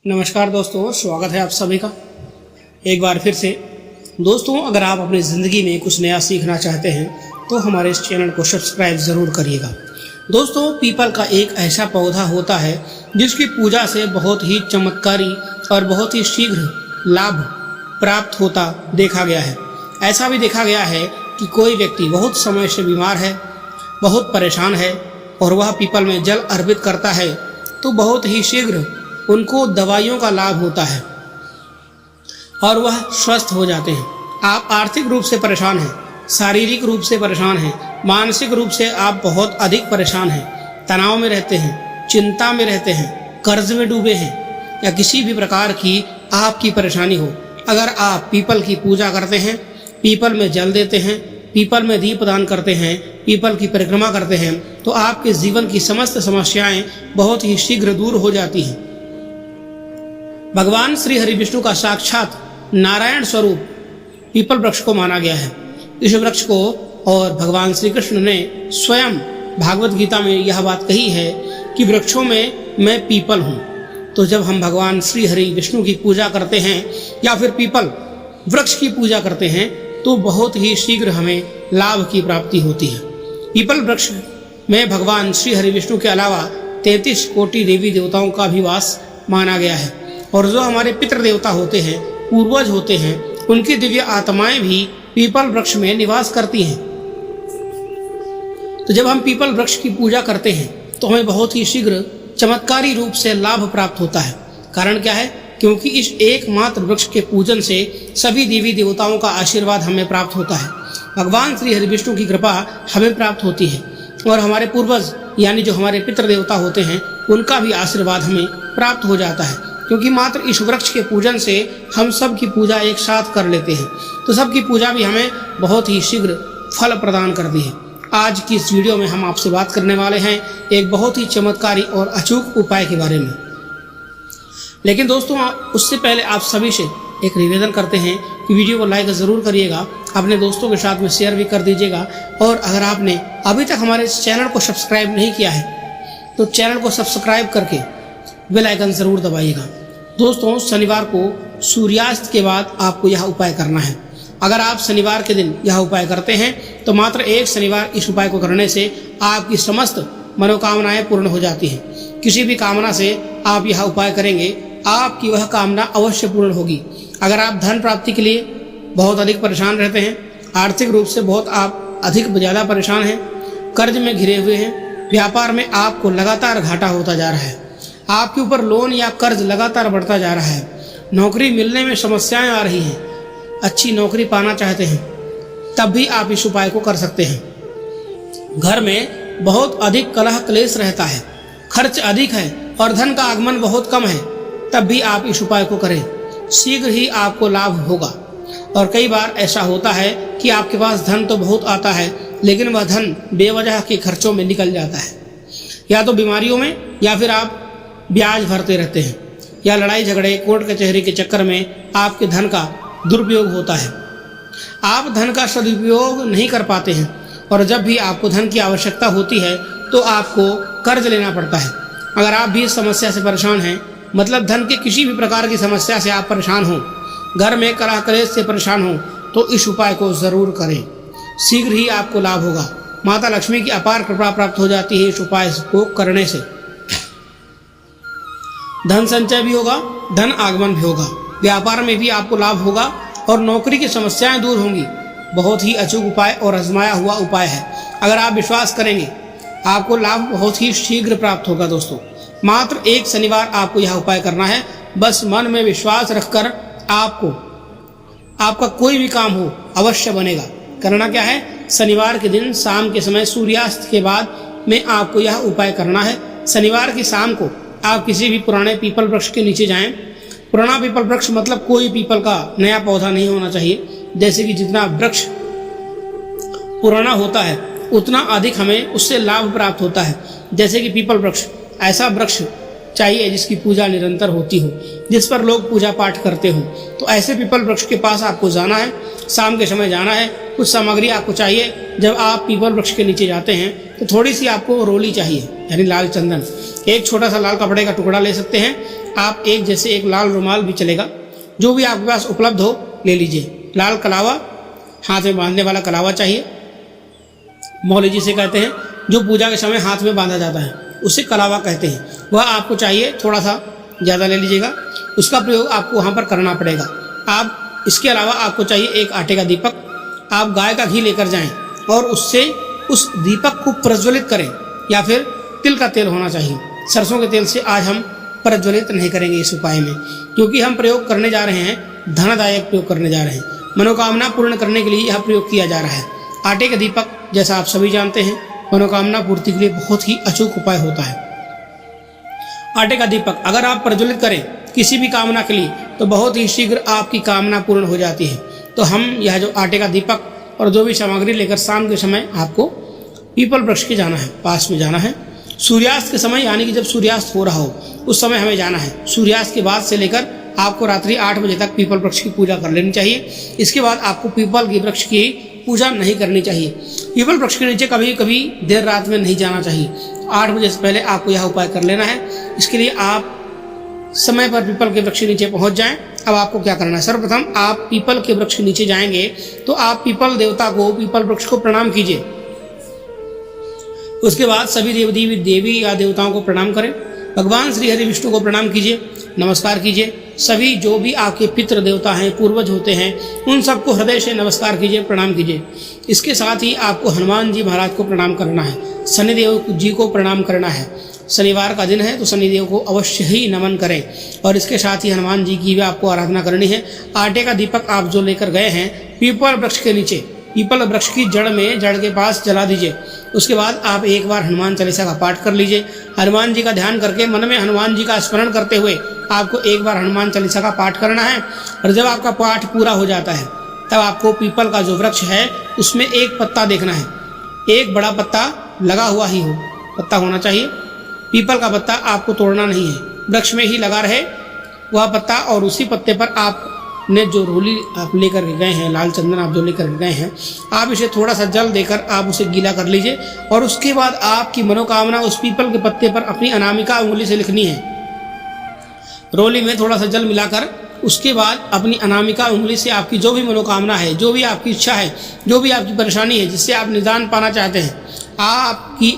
नमस्कार दोस्तों, स्वागत है आप सभी का एक बार फिर से। दोस्तों, अगर आप अपनी ज़िंदगी में कुछ नया सीखना चाहते हैं तो हमारे इस चैनल को सब्सक्राइब ज़रूर करिएगा। दोस्तों, पीपल का एक ऐसा पौधा होता है जिसकी पूजा से बहुत ही चमत्कारी और बहुत ही शीघ्र लाभ प्राप्त होता देखा गया है। ऐसा भी देखा गया है कि कोई व्यक्ति बहुत समय से बीमार है, बहुत परेशान है और वह पीपल में जल अर्पित करता है तो बहुत ही शीघ्र उनको दवाइयों का लाभ होता है और वह स्वस्थ हो जाते हैं। आप आर्थिक रूप से परेशान हैं, शारीरिक रूप से परेशान हैं, मानसिक रूप से आप बहुत अधिक परेशान हैं, तनाव में रहते हैं, चिंता में रहते हैं, कर्ज में डूबे हैं या किसी भी प्रकार की आपकी परेशानी हो, अगर आप पीपल की पूजा करते हैं, पीपल में जल देते हैं, पीपल में दीप दान करते हैं, पीपल की परिक्रमा करते हैं तो आपके जीवन की समस्त समस्याएं बहुत ही शीघ्र दूर हो जाती हैं। भगवान श्री हरि विष्णु का साक्षात नारायण स्वरूप पीपल वृक्ष को माना गया है। इस वृक्ष को और भगवान श्री कृष्ण ने स्वयं भागवत गीता में यह बात कही है कि वृक्षों में मैं पीपल हूँ। तो जब हम भगवान श्री हरि विष्णु की पूजा करते हैं या फिर पीपल वृक्ष की पूजा करते हैं तो बहुत ही शीघ्र हमें लाभ की प्राप्ति होती है। पीपल वृक्ष में भगवान श्री हरि विष्णु के अलावा 33 कोटि देवी देवताओं का भी वास माना गया है और जो हमारे पितृ देवता होते हैं, पूर्वज होते हैं, उनकी दिव्य आत्माएं भी पीपल वृक्ष में निवास करती हैं। तो जब हम पीपल वृक्ष की पूजा करते हैं तो हमें बहुत ही शीघ्र चमत्कारी रूप से लाभ प्राप्त होता है। कारण क्या है? क्योंकि इस एकमात्र वृक्ष के पूजन से सभी देवी देवताओं का आशीर्वाद हमें प्राप्त होता है, भगवान श्री हरि विष्णु की कृपा हमें प्राप्त होती है और हमारे पूर्वज यानी जो हमारे पितृ देवता होते हैं उनका भी आशीर्वाद हमें प्राप्त हो जाता है। क्योंकि मात्र इस वृक्ष के पूजन से हम सब की पूजा एक साथ कर लेते हैं तो सबकी पूजा भी हमें बहुत ही शीघ्र फल प्रदान करती है। आज की इस वीडियो में हम आपसे बात करने वाले हैं एक बहुत ही चमत्कारी और अचूक उपाय के बारे में। लेकिन दोस्तों, उससे पहले आप सभी से एक निवेदन करते हैं कि वीडियो को लाइक ज़रूर करिएगा, अपने दोस्तों के साथ में शेयर भी कर दीजिएगा और अगर आपने अभी तक हमारे इस चैनल को सब्सक्राइब नहीं किया है तो चैनल को सब्सक्राइब करके बेल आइकन ज़रूर दबाइएगा। दोस्तों, शनिवार को सूर्यास्त के बाद आपको यह उपाय करना है। अगर आप शनिवार के दिन यह उपाय करते हैं तो मात्र एक शनिवार इस उपाय को करने से आपकी समस्त मनोकामनाएं पूर्ण हो जाती हैं। किसी भी कामना से आप यह उपाय करेंगे, आपकी वह कामना अवश्य पूर्ण होगी। अगर आप धन प्राप्ति के लिए बहुत अधिक परेशान रहते हैं, आर्थिक रूप से बहुत आप अधिक ज़्यादा परेशान हैं, कर्ज में घिरे हुए हैं, व्यापार में आपको लगातार घाटा होता जा रहा है, आपके ऊपर लोन या कर्ज लगातार बढ़ता जा रहा है, नौकरी मिलने में समस्याएं आ रही हैं, अच्छी नौकरी पाना चाहते हैं, तब भी आप इस उपाय को कर सकते हैं। घर में बहुत अधिक कलह क्लेश रहता है, खर्च अधिक है और धन का आगमन बहुत कम है, तब भी आप इस उपाय को करें, शीघ्र ही आपको लाभ होगा। और कई बार ऐसा होता है कि आपके पास धन तो बहुत आता है लेकिन वह धन बेवजह के खर्चों में निकल जाता है, या तो बीमारियों में या फिर आप ब्याज भरते रहते हैं या लड़ाई झगड़े कोर्ट कचहरी के चक्कर में आपके धन का दुरुपयोग होता है। आप धन का सदुपयोग नहीं कर पाते हैं और जब भी आपको धन की आवश्यकता होती है तो आपको कर्ज लेना पड़ता है। अगर आप भी इस समस्या से परेशान हैं, मतलब धन के किसी भी प्रकार की समस्या से आप परेशान हो, घर में कलह क्लेश से परेशान हो, तो इस उपाय को ज़रूर करें, शीघ्र ही आपको लाभ होगा। माता लक्ष्मी की अपार कृपा प्राप्त हो जाती है इस उपाय को करने से। धन संचय भी होगा, धन आगमन भी होगा, व्यापार में भी आपको लाभ होगा और नौकरी की समस्याएं दूर होंगी। बहुत ही अचूक उपाय और आजमाया हुआ उपाय है। अगर आप विश्वास करेंगे आपको लाभ बहुत ही शीघ्र प्राप्त होगा। दोस्तों, मात्र एक शनिवार आपको यह उपाय करना है। बस मन में विश्वास रखकर आपका कोई भी काम हो अवश्य बनेगा। करना क्या है? शनिवार के दिन शाम के समय सूर्यास्त के बाद में आपको यह उपाय करना है। शनिवार की शाम को आप किसी भी पुराने पीपल वृक्ष के नीचे जाएं। पुराना पीपल वृक्ष मतलब कोई पीपल का नया पौधा नहीं होना चाहिए। जैसे कि जितना वृक्ष पुराना होता है उतना अधिक हमें उससे लाभ प्राप्त होता है। जैसे कि पीपल वृक्ष, ऐसा वृक्ष चाहिए जिसकी पूजा निरंतर होती हो, जिस पर लोग पूजा पाठ करते हो। तो ऐसे पीपल वृक्ष के पास आपको जाना है, शाम के समय जाना है। कुछ सामग्री आपको चाहिए। जब आप पीपल वृक्ष के नीचे जाते हैं तो थोड़ी सी आपको रोली चाहिए यानी लाल चंदन। एक छोटा सा लाल कपड़े का टुकड़ा ले सकते हैं आप एक जैसे एक लाल रुमाल भी चलेगा, जो भी आपके पास उपलब्ध हो ले लीजिए। लाल कलावा, हाथ में बांधने वाला कलावा चाहिए। मौली जी से कहते हैं जो पूजा के समय हाथ में बांधा जाता है उसे कलावा कहते हैं, वह आपको चाहिए, थोड़ा सा ज़्यादा ले लीजिएगा। उसका प्रयोग आपको वहाँ पर करना पड़ेगा। आप इसके अलावा आपको चाहिए एक आटे का दीपक। आप गाय का घी लेकर जाएं और उससे उस दीपक को प्रज्वलित करें, या फिर तिल का तेल होना चाहिए। सरसों के तेल से आज हम प्रज्वलित नहीं करेंगे इस उपाय में, क्योंकि हम प्रयोग करने जा रहे हैं धनदायक प्रयोग करने जा रहे हैं। मनोकामना पूर्ण करने के लिए यह प्रयोग किया जा रहा है। आटे का दीपक, जैसा आप सभी जानते हैं, मनोकामना पूर्ति के लिए बहुत ही अचूक उपाय होता है। आटे का दीपक अगर आप प्रज्वलित करें किसी भी कामना के लिए तो बहुत ही शीघ्र आपकी कामना पूर्ण हो जाती है। तो हम यह जो आटे का दीपक और जो भी सामग्री लेकर शाम के समय आपको पीपल वृक्ष के जाना है, पास में जाना है। सूर्यास्त के समय, यानी कि जब सूर्यास्त हो रहा हो उस समय हमें जाना है। सूर्यास्त के बाद से लेकर आपको रात्रि 8 बजे तक पीपल वृक्ष की पूजा कर लेनी चाहिए। इसके बाद आपको पीपल के वृक्ष की पूजा नहीं करनी चाहिए। पीपल वृक्ष के नीचे कभी कभी देर रात में नहीं जाना चाहिए। 8 बजे से पहले आपको यह उपाय कर लेना है। इसके लिए आप समय पर पीपल के वृक्ष के नीचे पहुंच जाएं। अब आपको क्या करना है, सर्वप्रथम आप पीपल के वृक्ष के नीचे जाएंगे तो आप पीपल देवता को, पीपल वृक्ष को प्रणाम कीजिए। उसके बाद सभी देवी या देवताओं को प्रणाम करें। भगवान श्री हरि विष्णु को प्रणाम कीजिए, नमस्कार कीजिए। सभी जो भी आपके पितृ देवता हैं, पूर्वज होते हैं, उन सबको हृदय से नमस्कार कीजिए, प्रणाम कीजिए। इसके साथ ही आपको हनुमान जी महाराज को प्रणाम करना है, शनिदेव जी को प्रणाम करना है। शनिवार का दिन है तो शनिदेव को अवश्य ही नमन करें। और इसके साथ ही हनुमान जी की भी आपको आराधना करनी है। आटे का दीपक आप जो लेकर गए हैं पीपल वृक्ष के नीचे, पीपल वृक्ष की जड़ के पास जला दीजिए। उसके बाद आप एक बार हनुमान चालीसा का पाठ कर लीजिए। हनुमान जी का ध्यान करके मन में हनुमान जी का स्मरण करते हुए आपको एक बार हनुमान चालीसा का पाठ करना है। और जब आपका पाठ पूरा हो जाता है तब आपको पीपल का जो वृक्ष है उसमें एक पत्ता देखना है। एक बड़ा पत्ता लगा हुआ ही हो, पत्ता होना चाहिए। पीपल का पत्ता आपको तोड़ना नहीं है, वृक्ष में ही लगा रहे वह पत्ता। और उसी पत्ते पर आपने जो रोली आप लेकर गए हैं, लाल चंदन आप जो लेकर गए हैं, आप इसे थोड़ा सा जल देकर आप उसे गीला कर लीजिए। और उसके बाद आपकी मनोकामना उस पीपल के पत्ते पर अपनी अनामिका उंगली से लिखनी है। रोली में थोड़ा सा जल मिलाकर उसके बाद अपनी अनामिका उंगली से आपकी जो भी मनोकामना है, जो भी आपकी इच्छा है, जो भी आपकी परेशानी है, जिससे आप निदान पाना चाहते हैं, आपकी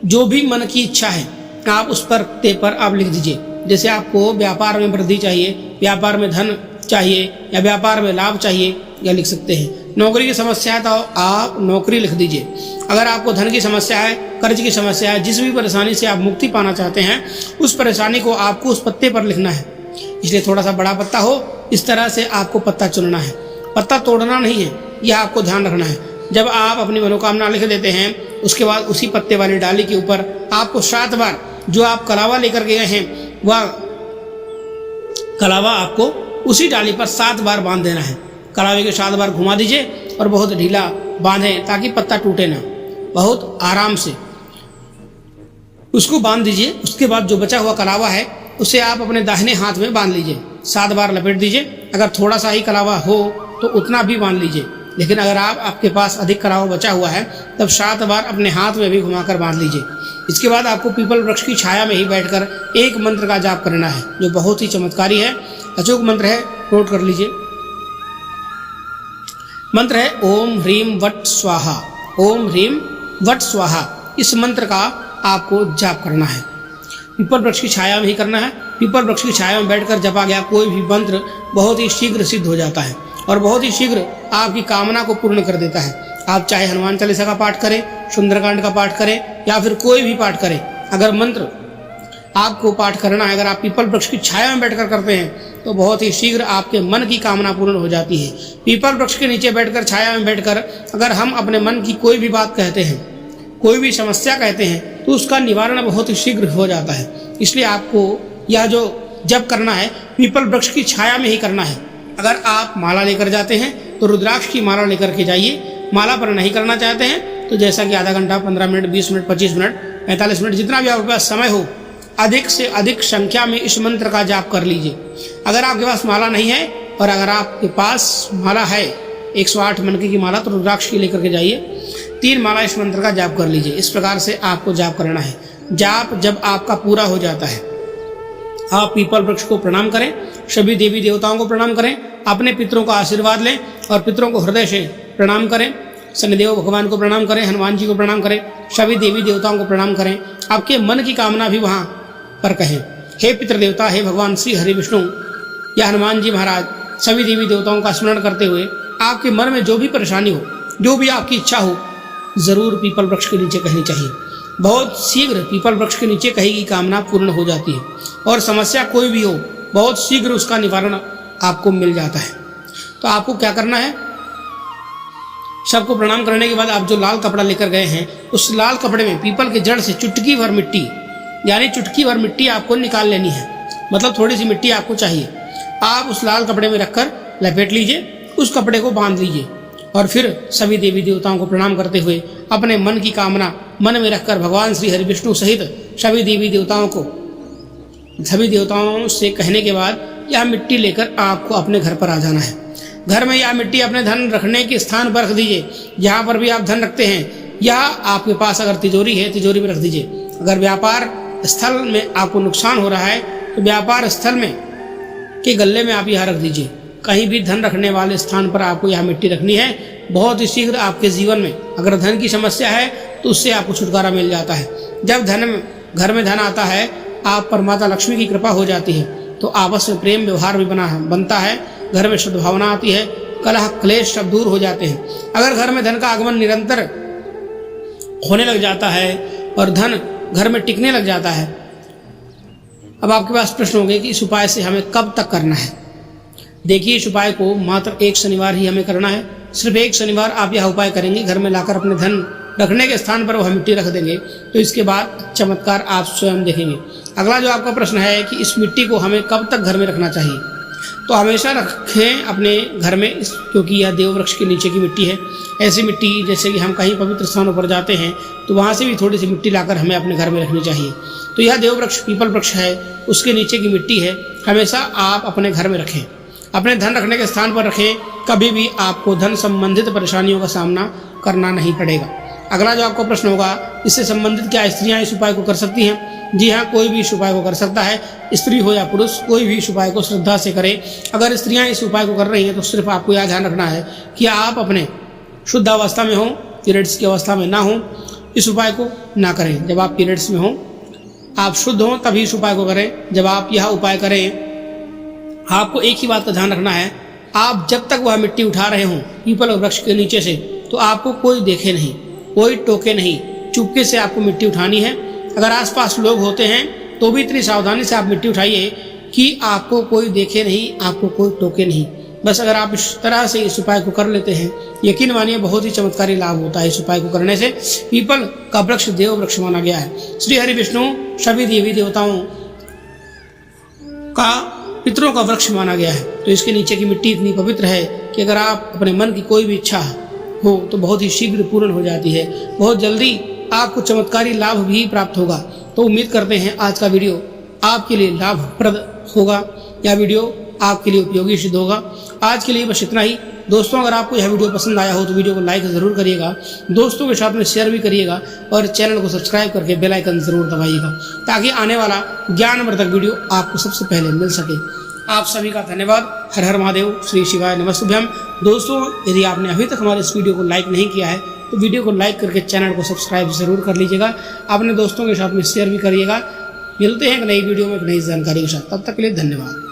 जो भी मन की इच्छा है आप उस पत्ते पर आप लिख दीजिए। जैसे आपको व्यापार में वृद्धि चाहिए, व्यापार में धन चाहिए, या व्यापार में लाभ चाहिए, या लिख सकते हैं। नौकरी की समस्या है तो आप नौकरी लिख दीजिए। अगर आपको धन की समस्या है, कर्ज की समस्या है, जिस भी परेशानी से आप मुक्ति पाना चाहते हैं उस परेशानी को आपको उस पत्ते पर लिखना है। इसलिए थोड़ा सा बड़ा पत्ता हो, इस तरह से आपको पत्ता चुनना है। पत्ता तोड़ना नहीं है, यह आपको ध्यान रखना है। जब आप अपनी मनोकामना लिख देते हैं उसके बाद उसी पत्ते वाली डाली के ऊपर आपको 7 बार जो आप कलावा लेकर गए हैं वह कलावा आपको उसी डाली पर 7 बार बांध देना है। कलावे के 7 बार घुमा दीजिए और बहुत ढीला बांधें ताकि पत्ता टूटे ना, बहुत आराम से उसको बांध दीजिए। उसके बाद जो बचा हुआ कलावा है उसे आप अपने दाहिने हाथ में बांध लीजिए, 7 बार लपेट दीजिए। अगर थोड़ा सा ही कलावा हो तो उतना भी बांध लीजिए, लेकिन अगर आपके पास अधिक कलावा बचा हुआ है तब 7 बार अपने हाथ में भी घुमाकर बांध लीजिए। इसके बाद आपको पीपल वृक्ष की छाया में ही बैठकर एक मंत्र का जाप करना है जो बहुत ही चमत्कारी है, अचूक मंत्र है, नोट कर लीजिए। मंत्र है ओम ह्रीम वट स्वाहा, ओम ह्रीम वट स्वाहा। इस मंत्र का आपको जाप करना है, पीपल वृक्ष की छाया में ही करना है। पीपल वृक्ष की छाया में बैठकर जपा गया कोई भी मंत्र बहुत ही शीघ्र सिद्ध हो जाता है और बहुत ही शीघ्र आपकी कामना को पूर्ण कर देता है। आप चाहे हनुमान चालीसा का पाठ करें, सुंदरकांड का पाठ करें, या फिर कोई भी पाठ करें। अगर मंत्र आपको पाठ करना है, अगर आप पीपल वृक्ष की छाया में बैठकर करते हैं तो बहुत ही शीघ्र आपके मन की कामना पूर्ण हो जाती है। पीपल वृक्ष के नीचे बैठकर, छाया में बैठकर अगर हम अपने मन की कोई भी बात कहते हैं, कोई भी समस्या कहते हैं, तो उसका निवारण बहुत ही शीघ्र हो जाता है। इसलिए आपको यह जो जप करना है पीपल वृक्ष की छाया में ही करना है। अगर आप माला लेकर जाते हैं तो रुद्राक्ष की माला लेकर के जाइए। माला पर नहीं करना चाहते हैं तो जैसा कि आधा घंटा, 15 मिनट, 20 मिनट, 25 मिनट, 45 मिनट, जितना भी आपके पास समय हो, अधिक से अधिक संख्या में इस मंत्र का जाप कर लीजिए। अगर आपके पास माला नहीं है और अगर आपके पास माला है 108 मनके की माला, तो रुद्राक्ष की लेकर के जाइए। 3 माला इस मंत्र का जाप कर लीजिए। इस प्रकार से आपको जाप करना है। जाप जब आपका पूरा हो जाता है, आप पीपल वृक्ष को प्रणाम करें, सभी देवी देवताओं को प्रणाम करें, अपने पितरों का आशीर्वाद लें और पितरों को हृदय से प्रणाम करें। शनिदेव भगवान को प्रणाम करें, हनुमान जी को प्रणाम करें, सभी देवी देवताओं को प्रणाम करें। आपके मन की कामना भी वहाँ पर कहें। हे पितृदेवता, हे भगवान श्री हरि विष्णु या हनुमान जी महाराज, सभी देवी देवताओं का स्मरण करते हुए आपके मन में जो भी परेशानी हो, जो भी आपकी इच्छा हो, जरूर पीपल वृक्ष के नीचे कहनी चाहिए। बहुत शीघ्र पीपल वृक्ष के नीचे कही की कामना पूर्ण हो जाती है और समस्या कोई भी हो, बहुत शीघ्र उसका निवारण आपको मिल जाता है। तो आपको क्या करना है, सबको प्रणाम करने के बाद आप जो लाल कपड़ा लेकर गए हैं, उस लाल कपड़े में पीपल के जड़ से चुटकी भर मिट्टी, यानी चुटकी भर मिट्टी आपको निकाल लेनी है। मतलब थोड़ी सी मिट्टी आपको चाहिए। आप उस लाल कपड़े में रखकर लपेट लीजिए, उस कपड़े को बांध लीजिए और फिर सभी देवी देवताओं को प्रणाम करते हुए अपने मन की कामना मन में रखकर भगवान श्री हरि विष्णु सहित सभी देवी देवताओं से कहने के बाद यह मिट्टी लेकर आपको अपने घर पर आ जाना है। घर में यह मिट्टी अपने धन रखने के स्थान पर रख दीजिए, जहाँ पर भी आप धन रखते हैं। या आपके पास अगर तिजोरी है, तिजोरी में रख दीजिए। अगर व्यापार स्थल में आपको नुकसान हो रहा है तो व्यापार स्थल में के गल्ले में आप यह रख दीजिए। कहीं भी धन रखने वाले स्थान पर आपको यह मिट्टी रखनी है। बहुत ही शीघ्र आपके जीवन में अगर धन की समस्या है तो उससे आपको छुटकारा मिल जाता है। जब घर में धन आता है, आप पर माता लक्ष्मी की कृपा हो जाती है, तो आपस में प्रेम व्यवहार भी बनता है, घर में सद्भावना आती है, कलह क्लेश सब दूर हो जाते हैं। अगर घर में धन का आगमन निरंतर होने लग जाता है और धन घर में टिकने लग जाता है। अब आपके पास प्रश्न होंगे कि इस उपाय से हमें कब तक करना है। देखिए, इस उपाय को मात्र एक शनिवार ही हमें करना है। सिर्फ एक शनिवार आप यह उपाय करेंगे, घर में लाकर अपने धन रखने के स्थान पर वह मिट्टी रख देंगे, तो इसके बाद चमत्कार आप स्वयं देखेंगे। अगला जो आपका प्रश्न है कि इस मिट्टी को हमें कब तक घर में रखना चाहिए, तो हमेशा रखें अपने घर में, क्योंकि यह देव वृक्ष के नीचे की मिट्टी है। ऐसी मिट्टी जैसे कि हम कहीं पवित्र स्थानों पर जाते हैं तो वहाँ से भी थोड़ी सी मिट्टी लाकर हमें अपने घर में रखनी चाहिए। तो यह देव वृक्ष पीपल वृक्ष है, उसके नीचे की मिट्टी है, हमेशा आप अपने घर में रखें, अपने धन रखने के स्थान पर रखें। कभी भी आपको धन संबंधित परेशानियों का सामना करना नहीं पड़ेगा। अगला जो आपका प्रश्न होगा, इससे संबंधित क्या स्त्रियां इस उपाय को कर सकती हैं? जी हाँ, कोई भी इस उपाय को कर सकता है, स्त्री हो या पुरुष, कोई भी इस उपाय को श्रद्धा से करे। अगर स्त्रियां इस उपाय को कर रही हैं तो सिर्फ आपको यह ध्यान रखना है कि आप अपने शुद्ध अवस्था में हो, पीरियड्स की अवस्था में ना हो, इस उपाय को ना करें। जब आप पीरियड्स में हो, आप शुद्ध हों, तभी इस उपाय को करें। जब आप यह उपाय करें, आपको एक ही बात का ध्यान रखना है, आप जब तक वह मिट्टी उठा रहे हों पीपल वृक्ष के नीचे से, तो आपको कोई देखे नहीं, कोई टोके नहीं, चुपके से आपको मिट्टी उठानी है। अगर आसपास लोग होते हैं तो भी इतनी सावधानी से आप मिट्टी उठाइए कि आपको कोई देखे नहीं, आपको कोई टोके नहीं। बस अगर आप इस तरह से इस उपाय को कर लेते हैं, यकीन मानिए बहुत ही चमत्कारी लाभ होता है। इस उपाय को करने से पीपल का वृक्ष देव वृक्ष माना गया है। श्री हरि विष्णु सभी देवी देवताओं का पितरों का वृक्ष माना गया है। तो इसके नीचे की मिट्टी इतनी पवित्र है कि अगर आप अपने मन की कोई भी इच्छा हो तो बहुत ही शीघ्र पूर्ण हो जाती है। बहुत जल्दी आपको चमत्कारी लाभ भी प्राप्त होगा। तो उम्मीद करते हैं आज का वीडियो आपके लिए लाभप्रद होगा, या वीडियो आपके लिए उपयोगी सिद्ध होगा। आज के लिए बस इतना ही। दोस्तों, अगर आपको यह वीडियो पसंद आया हो तो वीडियो को लाइक ज़रूर करिएगा, दोस्तों के साथ में शेयर भी करिएगा और चैनल को सब्सक्राइब करके बेल आइकन ज़रूर दबाइएगा, ताकि आने वाला ज्ञानवर्धक वीडियो आपको सबसे पहले मिल सके। आप सभी का धन्यवाद। हर हर महादेव, श्री शिवाय नमस्तुभ्यम। दोस्तों, यदि आपने अभी तक हमारे इस वीडियो को लाइक नहीं किया है तो वीडियो को लाइक करके चैनल को सब्सक्राइब ज़रूर कर लीजिएगा, अपने दोस्तों के साथ में शेयर भी करिएगा। मिलते हैं एक नई वीडियो में एक नई जानकारी के साथ, तब तक के लिए धन्यवाद।